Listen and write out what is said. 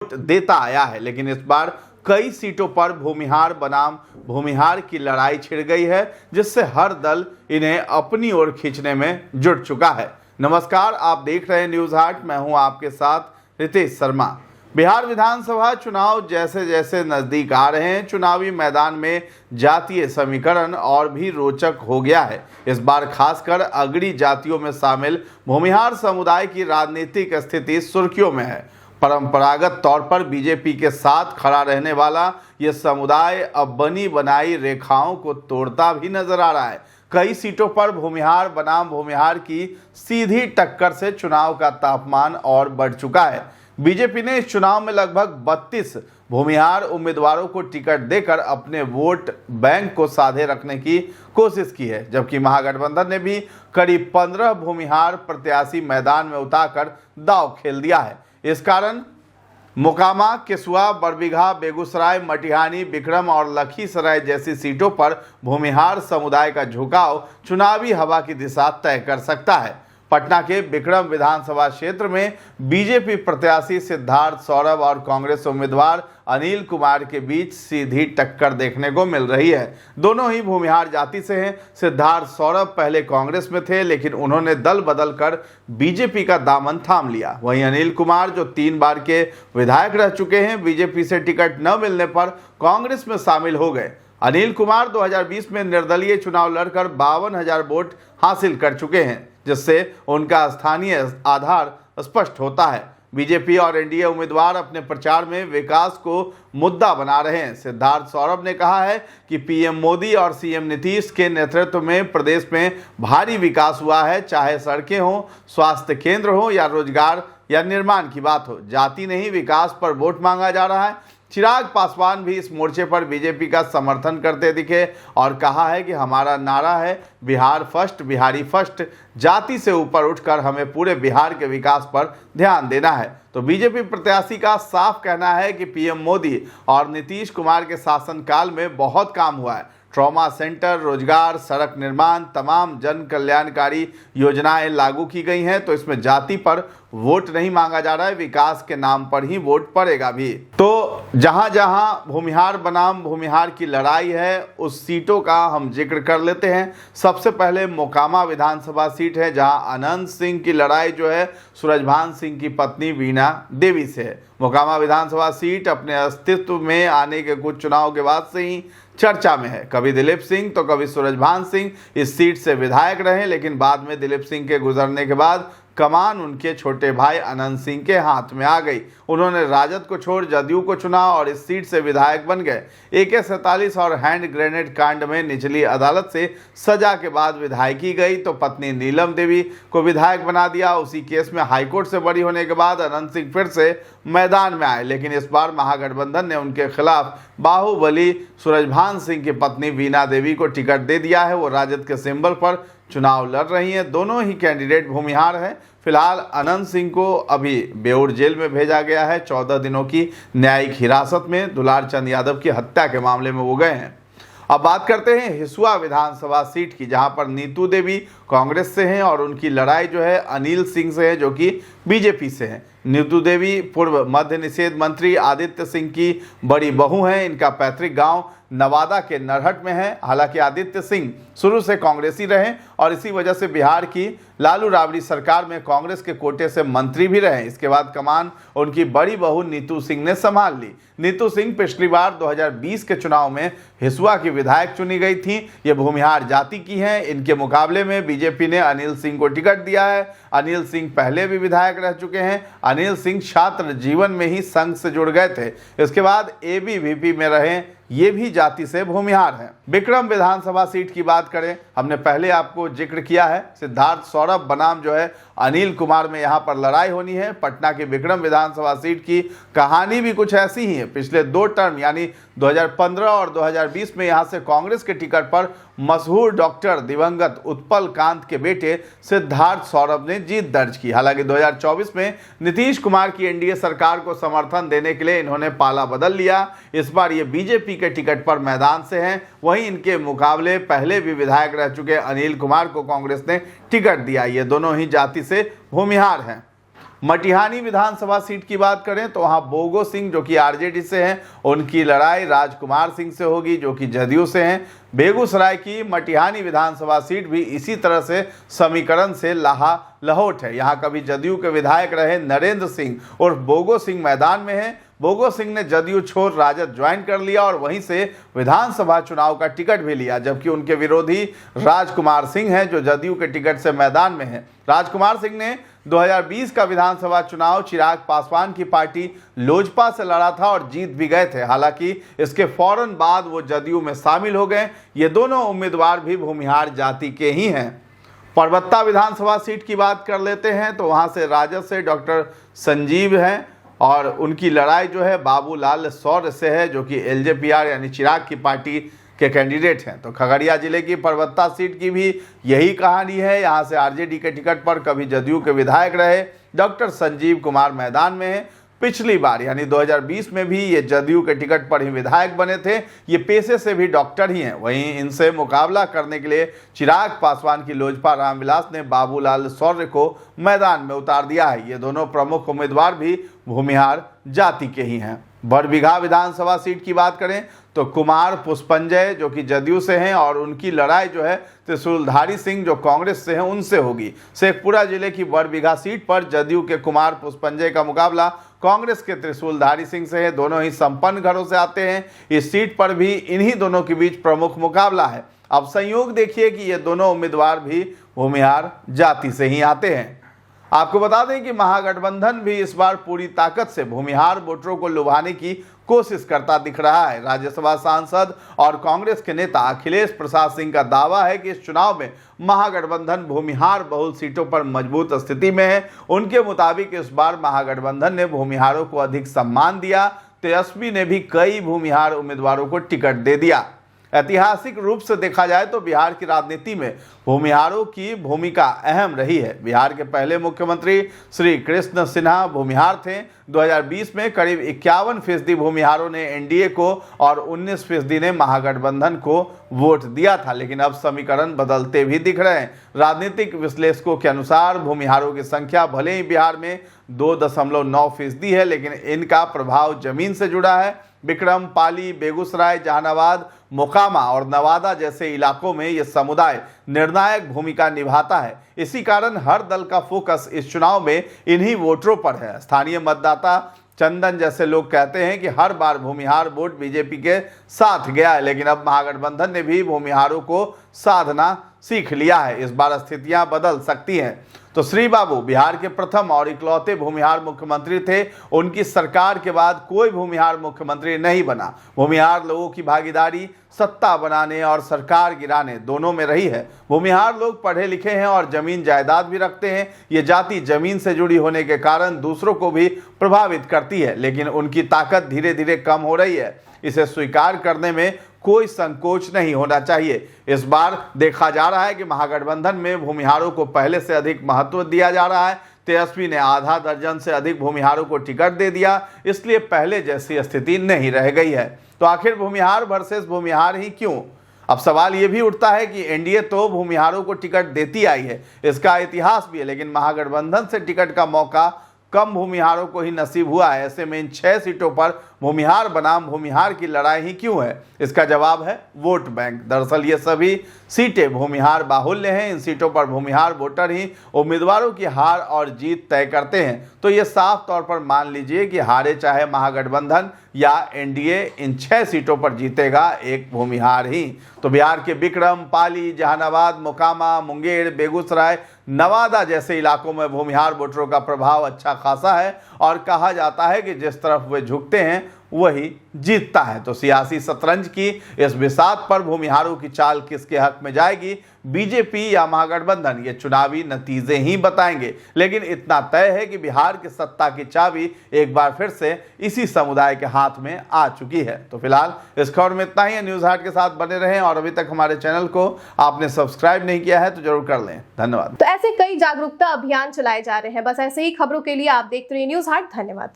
देता आया है, लेकिन इस बार कई सीटों पर भूमिहार बनाम भूमिहार की लड़ाई छिड़ गई है, जिससे हर दल इन्हें अपनी ओर खींचने में जुट चुका है। नमस्कार, आप देख रहे हैं न्यूज हाट। मैं हूं आपके साथ रितेश शर्मा। बिहार विधानसभा चुनाव जैसे जैसे नजदीक आ रहे हैं, चुनावी मैदान में जातीय समीकरण और भी रोचक हो गया है। इस बार खासकर अगड़ी जातियों में शामिल भूमिहार समुदाय की राजनीतिक स्थिति सुर्खियों में है। परंपरागत तौर पर बीजेपी के साथ खड़ा रहने वाला यह समुदाय अब बनी बनाई रेखाओं को तोड़ता भी नजर आ रहा है। कई सीटों पर भूमिहार बनाम भूमिहार की सीधी टक्कर से चुनाव का तापमान और बढ़ चुका है। बीजेपी ने इस चुनाव में लगभग 32 भूमिहार उम्मीदवारों को टिकट देकर अपने वोट बैंक को साधे रखने की कोशिश की है, जबकि महागठबंधन ने भी करीब 15 भूमिहार प्रत्याशी मैदान में उतारकर दांव खेल दिया है। इस कारण मोकामा, केसुआ, बरबीघा, बेगूसराय, मटिहानी, बिक्रम और लखीसराय जैसी सीटों पर भूमिहार समुदाय का झुकाव चुनावी हवा की दिशा तय कर सकता है। पटना के बिक्रम विधानसभा क्षेत्र में बीजेपी प्रत्याशी सिद्धार्थ सौरभ और कांग्रेस उम्मीदवार अनिल कुमार के बीच सीधी टक्कर देखने को मिल रही है। दोनों ही भूमिहार जाति से हैं। सिद्धार्थ सौरभ पहले कांग्रेस में थे, लेकिन उन्होंने दल बदल कर बीजेपी का दामन थाम लिया। वहीं अनिल कुमार, जो 3 बार के विधायक रह चुके हैं, बीजेपी से टिकट न मिलने पर कांग्रेस में शामिल हो गए। अनिल कुमार 2020 में निर्दलीय चुनाव लड़कर 52,000 वोट हासिल कर चुके हैं, जिससे उनका स्थानीय आधार स्पष्ट होता है। बीजेपी और एनडीए उम्मीदवार अपने प्रचार में विकास को मुद्दा बना रहे हैं। सिद्धार्थ सौरभ ने कहा है कि पीएम मोदी और सीएम नीतीश के नेतृत्व में प्रदेश में भारी विकास हुआ है, चाहे सड़कें हों, स्वास्थ्य केंद्र हो या रोजगार या निर्माण की बात हो। जाति नहीं, विकास पर वोट मांगा जा रहा है। चिराग पासवान भी इस मोर्चे पर बीजेपी का समर्थन करते दिखे और कहा है कि हमारा नारा है बिहार फर्स्ट, बिहारी फर्स्ट। जाति से ऊपर उठकर हमें पूरे बिहार के विकास पर ध्यान देना है। तो बीजेपी प्रत्याशी का साफ कहना है कि पीएम मोदी और नीतीश कुमार के शासनकाल में बहुत काम हुआ है। ट्रॉमा सेंटर, रोजगार, सड़क निर्माण, तमाम जन कल्याणकारी योजनाएं लागू की गई हैं। तो इसमें जाति पर वोट नहीं मांगा जा रहा है, विकास के नाम पर ही वोट पड़ेगा भी। तो जहां जहां भूमिहार बनाम भूमिहार की लड़ाई है, उस सीटों का हम जिक्र कर लेते हैं। सबसे पहले मोकामा विधानसभा सीट है, जहां अनंत सिंह की लड़ाई जो है सूरजभान सिंह की पत्नी वीणा देवी से है। मोकामा विधानसभा सीट अपने अस्तित्व में आने के कुछ चुनाव के बाद से ही चर्चा में है। कभी दिलीप सिंह तो कभी सूरजभान सिंह इस सीट से विधायक रहे, लेकिन बाद में दिलीप सिंह के गुजरने के बाद कमान उनके छोटे भाई अनंत सिंह के हाथ में आ गई। उन्होंने राजद को छोड़ जदयू को चुना और इस सीट से विधायक बन गए। AK-47 और हैंड ग्रेनेड कांड में निचली अदालत से सजा के बाद विधायकी गई तो पत्नी नीलम देवी को विधायक बना दिया। उसी केस में हाईकोर्ट से बरी होने के बाद अनंत सिंह फिर से मैदान में आए, लेकिन इस बार महागठबंधन ने उनके खिलाफ बाहुबली सूरजभान सिंह की पत्नी वीणा देवी को टिकट दे दिया है। वो राजद के सिंबल पर चुनाव लड़ रही हैं। दोनों ही कैंडिडेट भूमिहार हैं। फिलहाल अनंत सिंह को अभी बेऊर जेल में भेजा गया है। 14 दिनों की न्यायिक हिरासत में दुलार चंद यादव की हत्या के मामले में वो गए हैं। अब बात करते हैं हिसुआ विधानसभा सीट की, जहां पर नीतू देवी कांग्रेस से हैं और उनकी लड़ाई जो है अनिल सिंह से है, जो कि बीजेपी से है। नीतू देवी पूर्व मद्य निषेध मंत्री आदित्य सिंह की बड़ी बहू हैं। इनका पैतृक गांव नवादा के नरहट में है। हालांकि आदित्य सिंह शुरू से कांग्रेसी रहे और इसी वजह से बिहार की लालू राबड़ी सरकार में कांग्रेस के कोटे से मंत्री भी रहे। इसके बाद कमान उनकी बड़ी बहू नीतू सिंह ने संभाल ली। नीतू सिंह पिछली बार 2020 के चुनाव में हिसुआ की विधायक चुनी गई थी। ये भूमिहार जाति की हैं। इनके मुकाबले में बीजेपी ने अनिल सिंह को टिकट दिया है। अनिल सिंह पहले भी विधायक रह चुके हैं। अनिल सिंह छात्र जीवन में ही संघ से जुड़ गए थे, इसके बाद ABVP में रहे। ये भी जाति से भूमिहार हैं। बिक्रम विधानसभा सीट की बात करें, हमने पहले आपको जिक्र किया है। सिद्धार्थ सौरभ बनाम जो है अनिल कुमार में यहाँ पर लड़ाई होनी है। पटना की बिक्रम विधानसभा सीट की कहानी भी कुछ ऐसी ही है। पिछले 2 टर्म यानी 2015 और 2020 में यहाँ से कांग्रेस के टिकट पर मशहूर डॉक्टर दिवंगत उत्पल कांत के बेटे सिद्धार्थ सौरभ ने जीत दर्ज की। हालांकि 2024 में नीतीश कुमार की एनडीए सरकार को समर्थन देने के लिए इन्होंने पाला बदल लिया। इस बार ये बीजेपी के टिकट पर मैदान से हैं। वहीं इनके मुकाबले पहले भी विधायक रह चुके अनिल कुमार को कांग्रेस ने टिकट दिया। ये दोनों ही जाति से भूमिहार हैं। मटिहानी विधानसभा सीट की बात करें तो वहां बोगो सिंह जो कि आरजेडी से हैं, उनकी लड़ाई राजकुमार सिंह से होगी जो कि जदयू से हैं। बेगूसराय की मटिहानी विधानसभा सीट भी इसी तरह से समीकरण से लहोट है। यहाँ कभी जदयू के विधायक रहे नरेंद्र सिंह उर्फ बोगो सिंह मैदान में है। बोगो सिंह ने जदयू छोड़ राजद ज्वाइन कर लिया और वहीं से विधानसभा चुनाव का टिकट भी लिया, जबकि उनके विरोधी राजकुमार सिंह हैं जो जदयू के टिकट से मैदान में हैं। राजकुमार सिंह ने 2020 का विधानसभा चुनाव चिराग पासवान की पार्टी लोजपा से लड़ा था और जीत भी गए थे। हालांकि इसके फौरन बाद वो जदयू में शामिल हो गए। ये दोनों उम्मीदवार भी भूमिहार जाति के ही हैं। परबत्ता विधानसभा सीट की बात कर लेते हैं तो वहां से राजद से डॉक्टर संजीव हैं और उनकी लड़ाई जो है बाबूलाल शौर्य से है जो कि एलजेपीआर यानी चिराग की पार्टी के कैंडिडेट हैं। तो खगड़िया जिले की परबत्ता सीट की भी यही कहानी है। यहाँ से आरजेडी के टिकट पर कभी जदयू के विधायक रहे डॉक्टर संजीव कुमार मैदान में हैं। पिछली बार यानी 2020 में भी ये जदयू के टिकट पर ही विधायक बने थे। ये पेशे से भी डॉक्टर ही हैं। वहीं इनसे मुकाबला करने के लिए चिराग पासवान की लोजपा रामविलास ने बाबूलाल शौर्य को मैदान में उतार दिया है। ये दोनों प्रमुख उम्मीदवार भी भूमिहार जाति के ही हैं। बरबीघा विधानसभा सीट की बात करें तो कुमार पुष्पंजय जो कि जदयू से हैं और उनकी लड़ाई जो है त्रिशूलधारी सिंह जो कांग्रेस से हैं उनसे होगी। शेखपुरा जिले की बरबीघा सीट पर जदयू के कुमार पुष्पंजय का मुकाबला कांग्रेस के त्रिशूलधारी सिंह से है। दोनों ही संपन्न घरों से आते हैं। इस सीट पर भी इन्हीं दोनों के बीच प्रमुख मुकाबला है। अब संयोग देखिए कि ये दोनों उम्मीदवार भी भूमिहार जाति से ही आते हैं। आपको बता दें कि महागठबंधन भी इस बार पूरी ताकत से भूमिहार वोटरों को लुभाने की कोशिश करता दिख रहा है। राज्यसभा सांसद और कांग्रेस के नेता अखिलेश प्रसाद सिंह का दावा है कि इस चुनाव में महागठबंधन भूमिहार बहुल सीटों पर मजबूत स्थिति में है। उनके मुताबिक इस बार महागठबंधन ने भूमिहारों को अधिक सम्मान दिया। तेजस्वी ने भी कई भूमिहार उम्मीदवारों को टिकट दे दिया। ऐतिहासिक रूप से देखा जाए तो बिहार की राजनीति में भूमिहारों की भूमिका अहम रही है। बिहार के पहले मुख्यमंत्री श्री कृष्ण सिन्हा भूमिहार थे। 2020 में करीब 51% भूमिहारों ने एनडीए को और 19% ने महागठबंधन को वोट दिया था। लेकिन अब समीकरण बदलते भी दिख रहे हैं। राजनीतिक विश्लेषकों के अनुसार भूमिहारों की संख्या भले ही बिहार में 2.9% है, लेकिन इनका प्रभाव जमीन से जुड़ा है। विक्रम, पाली, बेगूसराय, जहानाबाद, मोकामा और नवादा जैसे इलाकों में यह समुदाय निर्णायक भूमिका निभाता है। इसी कारण हर दल का फोकस इस चुनाव में इन्हीं वोटरों पर है। स्थानीय मतदाता चंदन जैसे लोग कहते हैं कि हर बार भूमिहार वोट बीजेपी के साथ गया है, लेकिन अब महागठबंधन ने भी भूमिहारों को साधना सीख लिया है। इस बार स्थितियां बदल सकती हैं। तो श्री बाबू बिहार के प्रथम और इकलौते भूमिहार मुख्यमंत्री थे। उनकी सरकार के बाद कोई भूमिहार मुख्यमंत्री नहीं बना। भूमिहार लोगों की भागीदारी सत्ता बनाने और सरकार गिराने दोनों में रही है। भूमिहार लोग पढ़े लिखे हैं और जमीन जायदाद भी रखते हैं। ये जाति जमीन से जुड़ी होने के कारण दूसरों को भी प्रभावित करती है, लेकिन उनकी ताकत धीरे धीरे कम हो रही है। इसे स्वीकार करने में कोई संकोच नहीं होना चाहिए। इस बार देखा जा रहा है कि महागठबंधन में भूमिहारों को पहले से अधिक महत्व दिया जा रहा है। तेजस्वी ने आधा दर्जन से अधिक भूमिहारों को टिकट दे दिया, इसलिए पहले जैसी स्थिति नहीं रह गई है। तो आखिर भूमिहार वर्सेस भूमिहार ही क्यों? अब सवाल ये भी उठता है कि एनडीए तो भूमिहारों को टिकट देती आई है, इसका इतिहास भी है, लेकिन महागठबंधन से टिकट का मौका कम भूमिहारों को ही नसीब हुआ है। ऐसे में इन 6 सीटों पर भूमिहार बनाम भूमिहार की लड़ाई ही क्यों है? इसका जवाब है वोट बैंक। दरअसल ये सभी सीटें भूमिहार बाहुल्य हैं। इन सीटों पर भूमिहार वोटर ही उम्मीदवारों की हार और जीत तय करते हैं। तो ये साफ तौर पर मान लीजिए कि हारे चाहे महागठबंधन या एनडीए, इन 6 सीटों पर जीतेगा एक भूमिहार ही। तो बिहार के विक्रम, पाली, जहानाबाद, मोकामा, मुंगेर, बेगूसराय, नवादा जैसे इलाकों में भूमिहार वोटरों का प्रभाव अच्छा खासा है और कहा जाता है कि जिस तरफ वे झुकते हैं वही जीतता है। तो सियासी शतरंज की इस बिसात पर भूमिहारों की चाल किसके हक में जाएगी, बीजेपी या महागठबंधन, ये चुनावी नतीजे ही बताएंगे। लेकिन इतना तय है कि बिहार की सत्ता की चाबी एक बार फिर से इसी समुदाय के हाथ में आ चुकी है। तो फिलहाल इस खबर में इतना ही। न्यूज़ हाट के साथ बने रहें और अभी तक हमारे चैनल को आपने सब्सक्राइब नहीं किया है तो जरूर कर लें। धन्यवाद। तो ऐसे कई जागरूकता अभियान चलाए जा रहे हैं। बस ऐसे ही खबरों के लिए आप देखते रहिए न्यूज़ हाट। धन्यवाद।